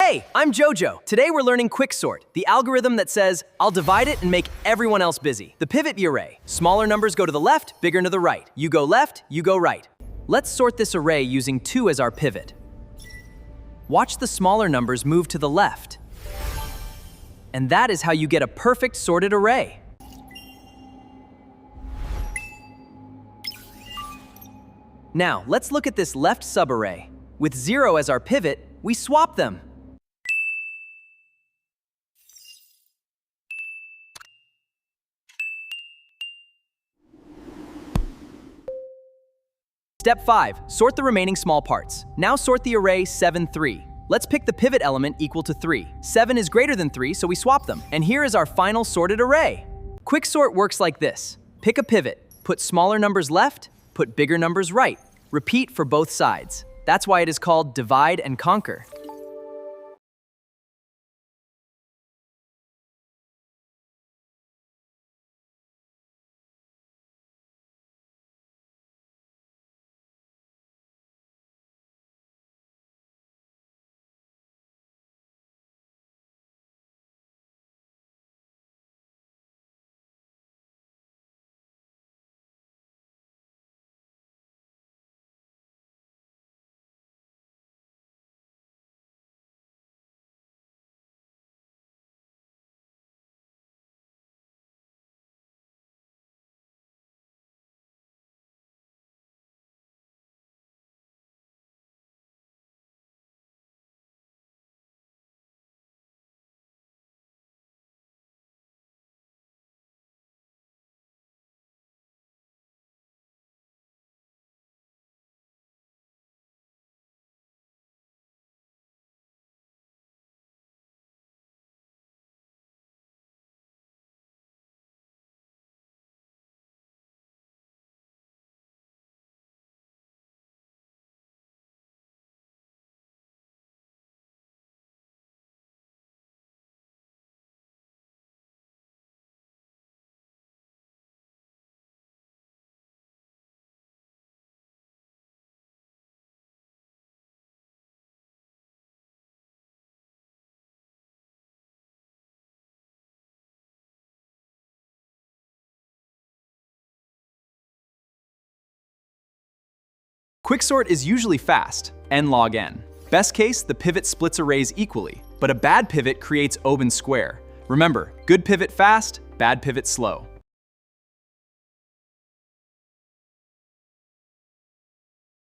Hey, I'm Jojo. Today we're learning QuickSort, the algorithm that says, I'll divide it and make everyone else busy. The pivot array. Smaller numbers go to the left, bigger to the right. You go left, you go right. Let's sort this array using 2 as our pivot. Watch the smaller numbers move to the left. And that is how you get a perfect sorted array. Now, let's look at this left subarray. With 0 as our pivot, we swap them. Step 5. Sort the remaining small parts. Now sort the array 7, 3. Let's pick the pivot element equal to 3. 7 is greater than 3, so we swap them. And here is our final sorted array. QuickSort works like this. Pick a pivot, put smaller numbers left, put bigger numbers right. Repeat for both sides. That's why it is called divide and conquer. QuickSort is usually fast, n log n. Best case, the pivot splits arrays equally, but a bad pivot creates open square. Remember, good pivot fast, bad pivot slow.